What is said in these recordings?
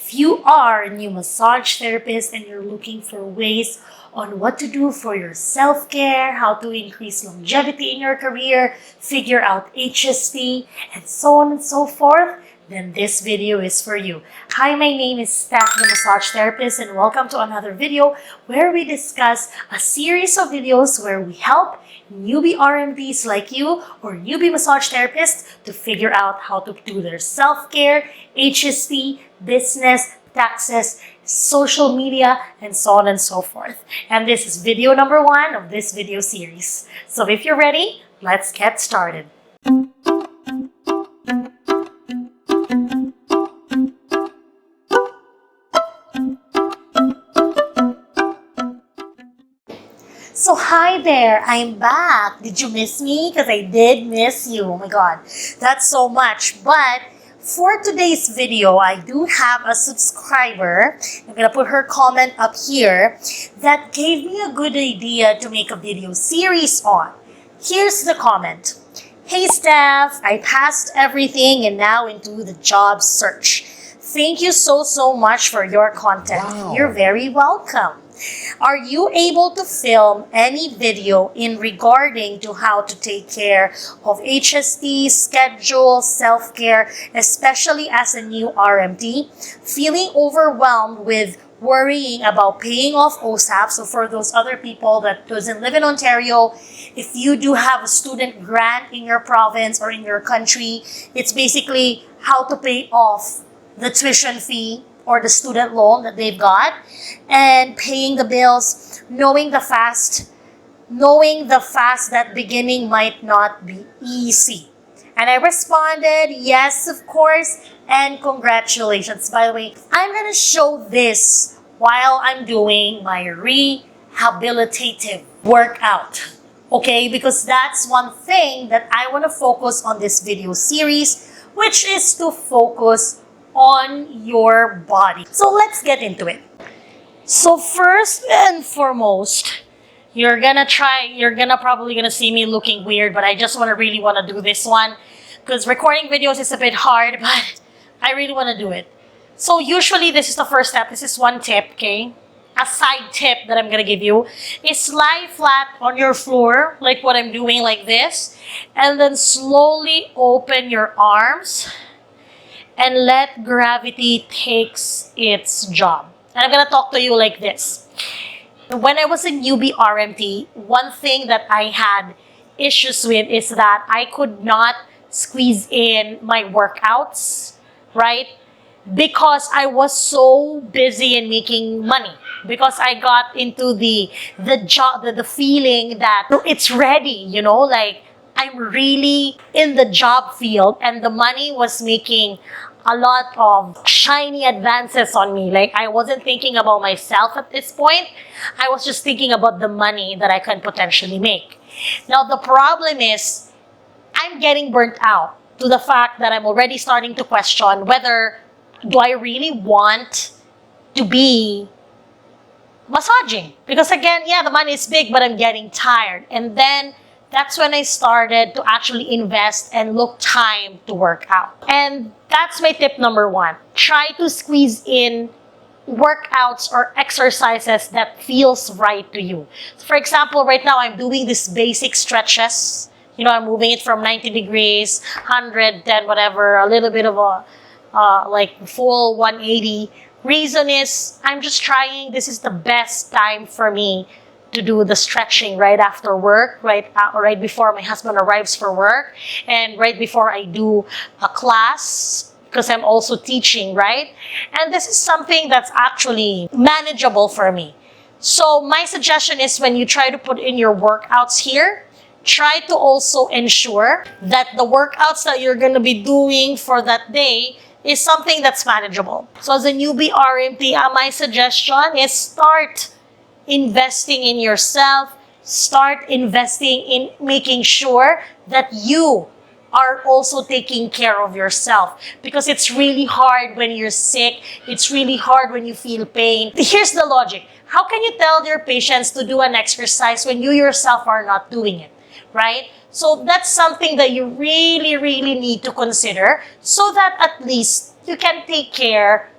If you are a new massage therapist and you're looking for ways on what to do for your self-care, how to increase longevity in your career, figure out HST, and so on and so forth, then this video is for you. Hi, my name is Steph, the massage therapist, and welcome to another video where we discuss a series of videos where we help newbie RMTs like you or newbie massage therapists to figure out how to do their self-care, HST, business, taxes, social media, and so on and so forth. And this is video number 1 of this video series. So if you're ready, let's get started. So hi there, I'm back. Did you miss me? Because I did miss you. Oh my god, that's so much. But for today's video, I do have a subscriber. I'm gonna put her comment up here that gave me a good idea to make a video series on. Here's the comment. Hey Steph, I passed everything and now into the job search. Thank you so much for your content. Wow. You're very welcome. Are you able to film any video in regarding to how to take care of HST, schedule, self-care, especially as a new RMT, feeling overwhelmed with worrying about paying off OSAP? So for those other people that doesn't live in Ontario, if you do have a student grant in your province or in your country, it's basically how to pay off the tuition fee or the student loan that they've got, and paying the bills, knowing the fast that beginning might not be easy. And I responded, yes, of course, and congratulations. By the way, I'm gonna show this while I'm doing my rehabilitative workout, okay? Because that's one thing that I wanna focus on this video series, which is to focus on your body. So let's get into it. So first and foremost, you're probably gonna see me looking weird, but I just really wanna do this one because recording videos is a bit hard, but I really wanna do it. So usually this is the first step. This is one tip, okay? A side tip that I'm gonna give you is lie flat on your floor, like what I'm doing, like this, and then slowly open your arms and let gravity takes its job. And I'm gonna talk to you like this. When I was a newbie RMT, one thing that I had issues with is that I could not squeeze in my workouts, right? Because I was so busy in making money. Because I got into the job, the feeling that it's ready, you know, like I'm really in the job field and the money was making a lot of shiny advances on me. Like I wasn't thinking about myself at this point. I was just thinking about the money that I can potentially make. Now the problem is I'm getting burnt out to the fact that I'm already starting to question whether do I really want to be massaging? Because again, yeah, the money is big, but I'm getting tired. And then that's when I started to actually invest and look time to work out. And that's my tip number 1. Try to squeeze in workouts or exercises that feels right to you. For example, right now I'm doing these basic stretches. You know, I'm moving it from 90 degrees, 110, whatever, a little bit of a like full 180. Reason is I'm just trying, this is the best time for me to do the stretching right after work, right before my husband arrives for work, and right before I do a class, because I'm also teaching, right? And this is something that's actually manageable for me. So my suggestion is when you try to put in your workouts here, try to also ensure that the workouts that you're going to be doing for that day is something that's manageable. So as a newbie RMT, my suggestion is start investing in yourself, start investing in making sure that you are also taking care of yourself, because it's really hard when you're sick, it's really hard when you feel pain. Here's the logic. How can you tell your patients to do an exercise when you yourself are not doing it, right? So that's something that you really need to consider so that at least you can take care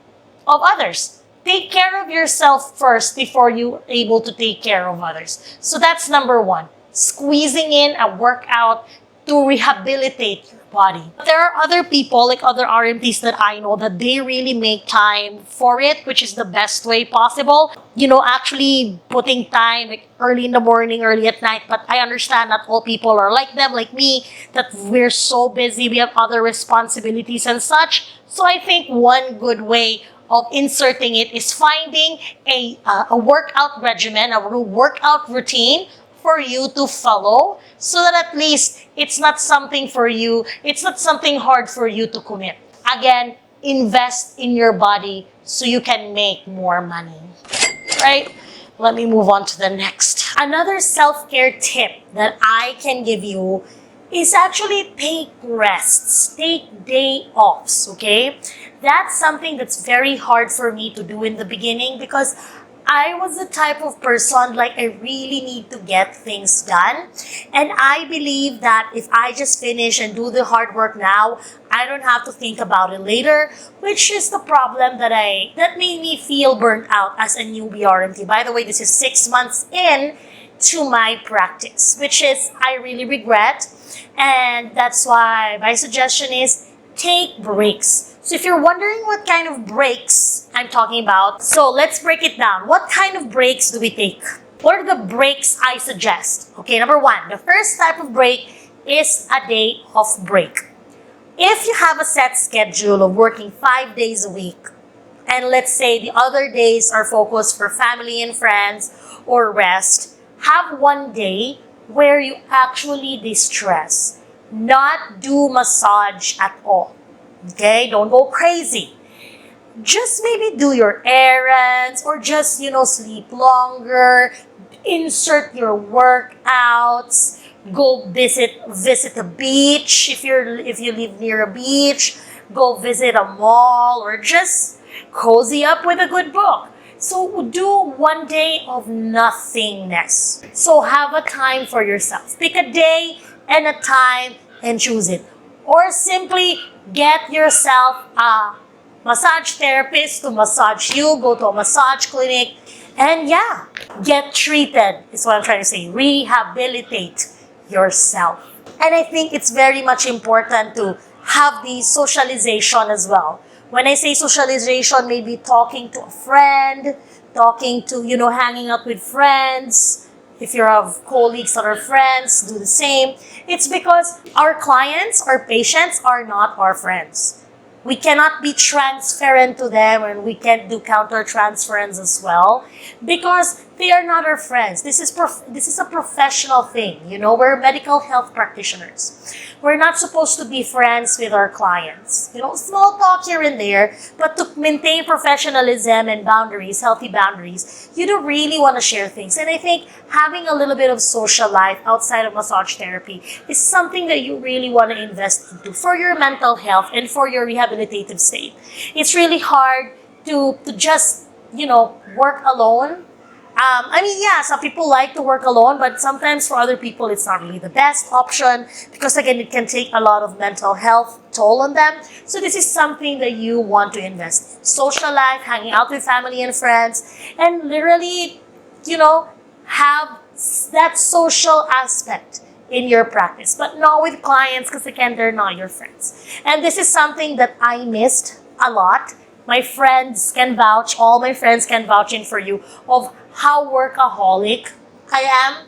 of others. Take care of yourself first before you're able to take care of others. So that's number one. Squeezing in a workout to rehabilitate your body. There are other people, like other RMTs that I know, that they really make time for it, which is the best way possible. Actually putting time like early in the morning, early at night. But I understand not all people are like them, like me, that we're so busy, we have other responsibilities and such. So I think one good way of inserting it is finding a workout regimen, a workout routine for you to follow, so that at least it's not something hard for you to commit. Again, invest in your body so you can make more money. Right? Let me move on to the next. Another self-care tip that I can give you is actually take rests, take day offs, okay? That's something that's very hard for me to do in the beginning because I was the type of person like I really need to get things done. And I believe that if I just finish and do the hard work now, I don't have to think about it later, which is the problem that made me feel burnt out as a newbie RMT. By the way, this is 6 months in to my practice, which is I really regret. And that's why my suggestion is take breaks. So if you're wondering what kind of breaks I'm talking about, so let's break it down. What kind of breaks do we take? What are the breaks I suggest? Okay, number one, the first type of break is a day off break. If you have a set schedule of working 5 days a week, and let's say the other days are focused for family and friends or rest, have one day where you actually de-stress. Not do massage at all. Okay? Don't go crazy. Just maybe do your errands or just, sleep longer. Insert your workouts. Go visit the beach if you live near a beach. Go visit a mall or just cozy up with a good book. So do one day of nothingness. So have a time for yourself. Pick a day and a time and choose it. Or simply get yourself a massage therapist to massage you. Go to a massage clinic and get treated is what I'm trying to say. Rehabilitate yourself. And I think it's very much important to have the socialization as well. When I say socialization, maybe talking to a friend, hanging out with friends. If you have colleagues that are friends, do the same. It's because our clients, our patients are not our friends. We cannot be transparent to them, and we can't do counter-transference as well because they are not our friends. This is a professional thing. We're medical health practitioners. We're not supposed to be friends with our clients. Small talk here and there, but to maintain professionalism and boundaries, healthy boundaries, you don't really want to share things. And I think having a little bit of social life outside of massage therapy is something that you really want to invest into for your mental health and for your rehabilitative state. It's really hard to just, work alone. Some people like to work alone, but sometimes for other people, it's not really the best option because, again, it can take a lot of mental health toll on them. So this is something that you want to invest in. Social life, hanging out with family and friends, and literally, have that social aspect in your practice, but not with clients because, again, they're not your friends. And this is something that I missed a lot. My friends can vouch, all my friends can vouch in for you of how workaholic I am.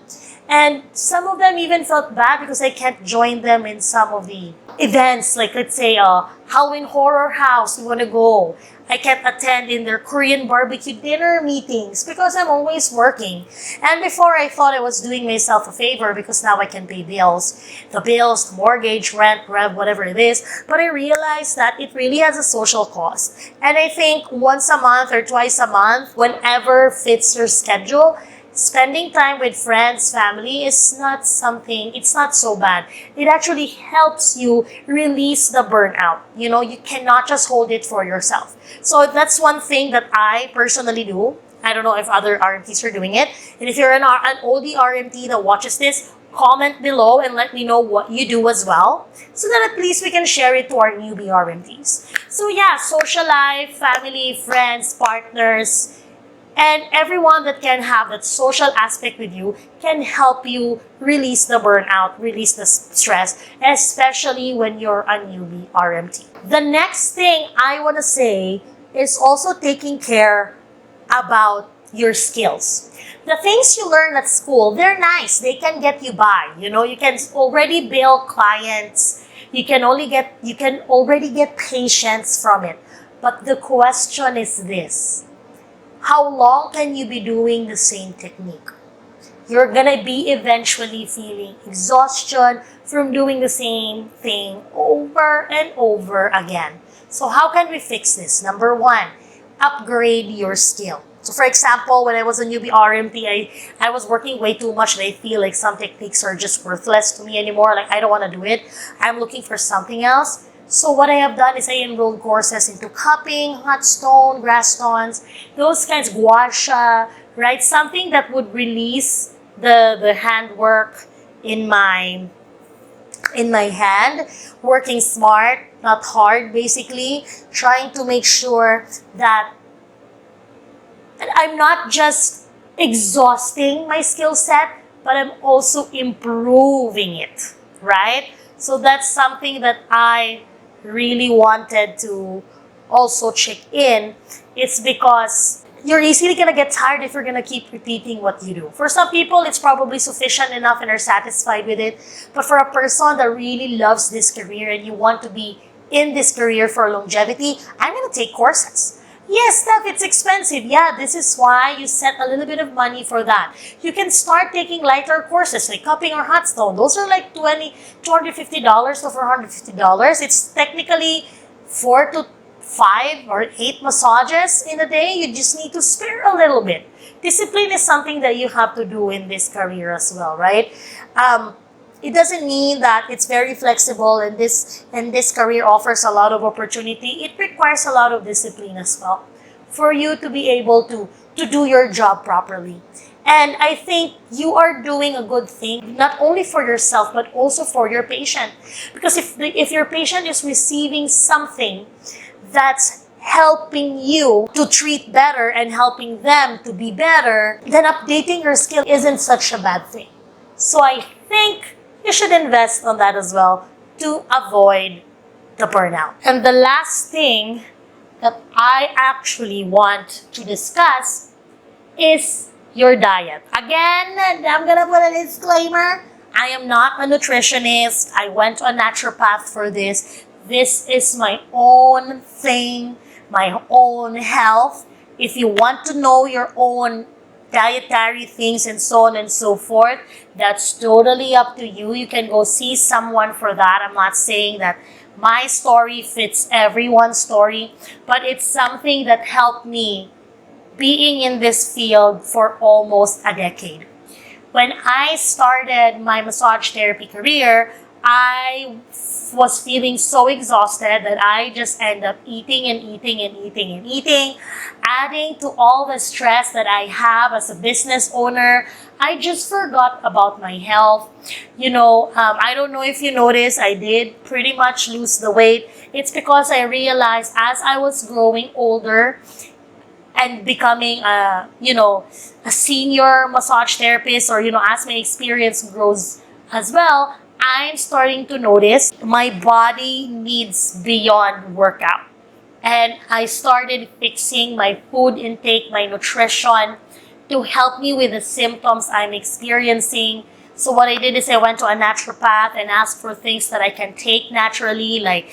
And some of them even felt bad because I can't join them in some of the events, like let's say Halloween Horror House, we want to go. I can't attend in their Korean barbecue dinner meetings because I'm always working. And before I thought I was doing myself a favor because now I can pay bills. The bills, the mortgage, rent, whatever it is. But I realized that it really has a social cost. And I think once a month or twice a month, whenever fits your schedule, spending time with friends, family is not something, it's not so bad. It actually helps you release the burnout. You cannot just hold it for yourself. So that's one thing that I personally do I don't know if other RMTs are doing it. And if you're an oldie RMT that watches this, comment below and let me know what you do as well, so that at least we can share it to our newbie RMTs. So yeah, social life, family, friends, partners, and everyone that can have that social aspect with you can help you release the burnout, release the stress, especially when you're a newbie RMT. The next thing I want to say is also taking care about your skills. The things you learn at school, they're nice. They can get you by. You know, you can already build clients. You can already get patients from it. But the question is this: how long can you be doing the same technique? You're gonna be eventually feeling exhaustion from doing the same thing over and over again. So how can we fix this? Number one, upgrade your skill. So for example, when I was a newbie RMT, I was working way too much and I feel like some techniques are just worthless to me anymore. Like I don't want to do it. I'm looking for something else. So what I have done is I enrolled courses into cupping, hot stone, grass stones, those kinds, gua sha, right? Something that would release the handwork in my hand, working smart, not hard, basically, trying to make sure that I'm not just exhausting my skill set, but I'm also improving it, right? So that's something that I really wanted to also check in. It's because you're easily gonna get tired if you're gonna keep repeating what you do. For some people, it's probably sufficient enough and are satisfied with it. But for a person that really loves this career and you want to be in this career for longevity, I'm gonna take courses. Yes, Steph, it's expensive. Yeah, this is why you set a little bit of money for that. You can start taking lighter courses like cupping or hot stone. Those are like $250 to $450. It's technically 4 to 5 or 8 massages in a day. You just need to spare a little bit. Discipline is something that you have to do in this career as well, right? It doesn't mean that it's very flexible and this career offers a lot of opportunity. It requires a lot of discipline as well for you to be able to do your job properly. And I think you are doing a good thing, not only for yourself, but also for your patient. Because if your patient is receiving something that's helping you to treat better and helping them to be better, then updating your skill isn't such a bad thing. So I think you should invest on that as well to avoid the burnout. And the last thing that I actually want to discuss is your diet. Again, I'm gonna put a disclaimer. I am not a nutritionist. I went to a naturopath for this. This is my own thing, my own health. If you want to know your own dietary things and so on and so forth, that's totally up to you. You can go see someone for that. I'm not saying that my story fits everyone's story, but it's something that helped me being in this field for almost a decade. When I started my massage therapy career, I was feeling so exhausted that I just end up eating and eating and eating and eating, adding to all the stress that I have as a business owner. I just forgot about my health. I don't know if you noticed, I did pretty much lose the weight. It's because I realized as I was growing older and becoming a senior massage therapist, or as my experience grows as well, I'm starting to notice my body needs beyond workout. And I started fixing my food intake, my nutrition, to help me with the symptoms I'm experiencing. So what I did is I went to a naturopath and asked for things that I can take naturally, like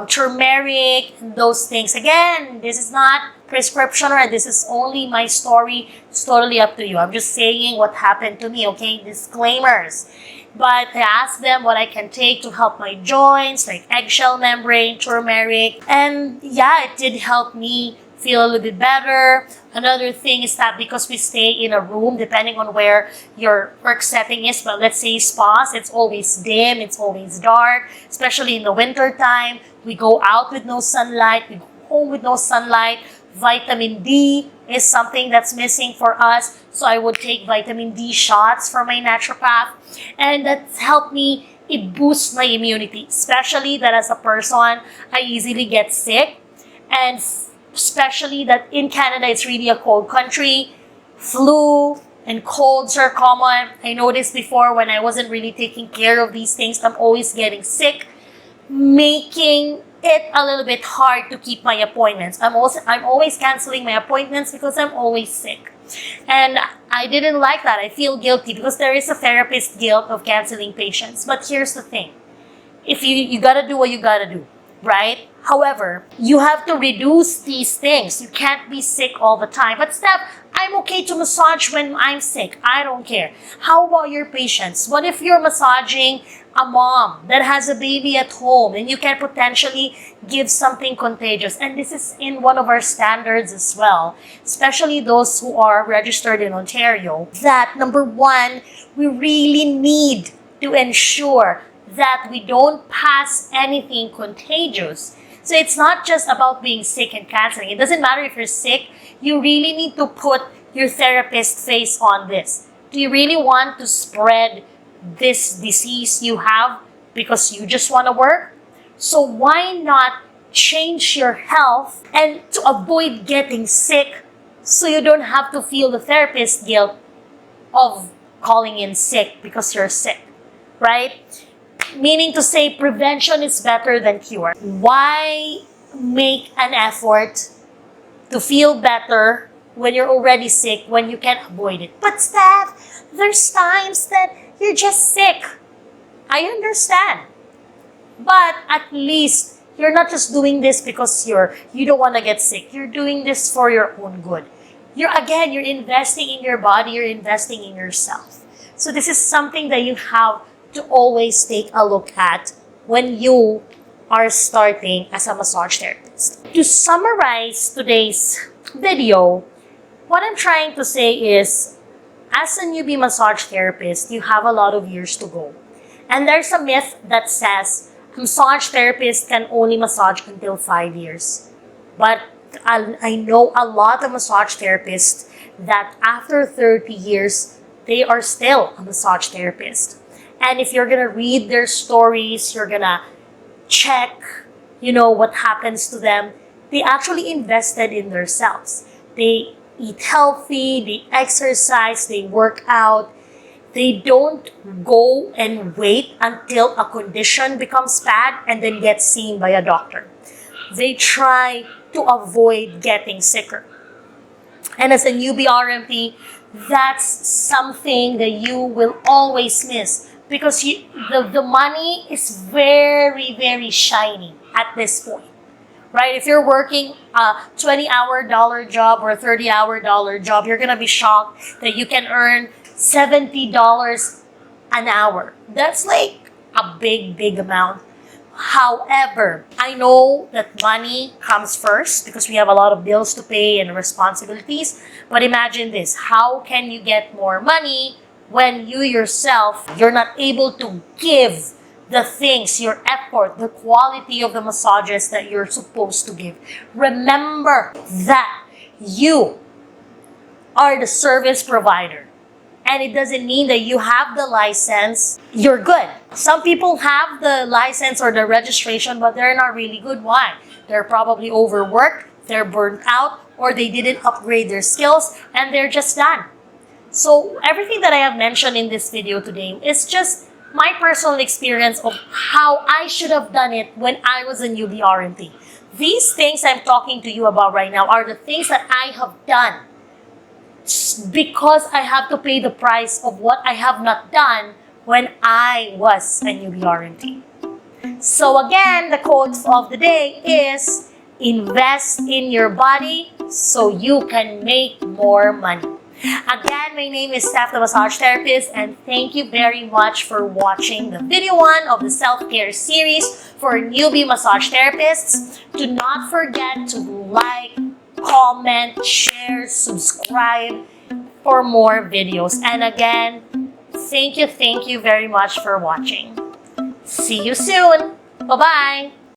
turmeric, and those things. Again, this is not prescription, or this is only my story. It's totally up to you. I'm just saying what happened to me, okay? Disclaimers. But I asked them what I can take to help my joints, like eggshell membrane, turmeric. And yeah, it did help me feel a little bit better. Another thing is that because we stay in a room, depending on where your work setting is, but let's say spas, it's always dim, it's always dark, especially in the winter time. We go out with no sunlight, we go home with no sunlight. Vitamin D is something that's missing for us. So I would take vitamin D shots from my naturopath. And that's helped me, it boosts my immunity. Especially that as a person, I easily get sick. And especially that in Canada, it's really a cold country. Flu and colds are common. I noticed before when I wasn't really taking care of these things, I'm always getting sick, making it a little bit hard to keep my appointments. I'm always canceling my appointments because I'm always sick. And I didn't like that. I feel guilty because there is a therapist guilt of canceling patients. But here's the thing. If you gotta do what you gotta do, right? However, you have to reduce these things. You can't be sick all the time. But Steph, I'm okay to massage when I'm sick. I don't care. How about your patients? What if you're massaging a mom that has a baby at home and you can potentially give something contagious? And this is in one of our standards as well, especially those who are registered in Ontario, that number one, we really need to ensure that we don't pass anything contagious. So it's not just about being sick and canceling. It doesn't matter if you're sick. You really need to put your therapist face on this. Do you really want to spread this disease you have because you just want to work? So why not change your health and to avoid getting sick so you don't have to feel the therapist guilt of calling in sick because you're sick, right? Meaning to say prevention is better than cure. Why make an effort to feel better when you're already sick when you can avoid it? But Steph, there's times that you're just sick. I understand. But at least you're not just doing this because you don't want to get sick. You're doing this for your own good. You're investing in your body, you're investing in yourself. So this is something that you have to always take a look at when you are starting as a massage therapist. To summarize today's video, what I'm trying to say is, as a newbie massage therapist, you have a lot of years to go. And there's a myth that says massage therapists can only massage until 5 years. But I know a lot of massage therapists that after 30 years, they are still a massage therapist. And if you're gonna read their stories, you're gonna check, what happens to them. They actually invested in themselves. They eat healthy, they exercise, they work out. They don't go and wait until a condition becomes bad and then get seen by a doctor. They try to avoid getting sicker. And as a newbie RMT, that's something that you will always miss because the money is very, very shiny at this point, right? If you're working a 20-hour dollar job or a 30-hour dollar job, you're going to be shocked that you can earn $70 an hour. That's like a big, big amount. However, I know that money comes first because we have a lot of bills to pay and responsibilities. But imagine this, how can you get more money when you yourself, you're not able to give the things, your effort, the quality of the massages that you're supposed to give? Remember that you are the service provider. And it doesn't mean that you have the license, you're good. Some people have the license or the registration, but they're not really good. Why? They're probably overworked, they're burnt out, or they didn't upgrade their skills, and they're just done. So everything that I have mentioned in this video today is just my personal experience of how I should have done it when I was a newbie RMT. These things I'm talking to you about right now are the things that I have done because I have to pay the price of what I have not done when I was a newbie RMT. So again, the quote of the day is, invest in your body so you can make more money. Again, my name is Steph, the massage therapist, and thank you very much for watching the video 1 of the self-care series for newbie massage therapists. Do not forget to like, comment, share, subscribe for more videos. And again, thank you very much for watching. See you soon. Bye-bye.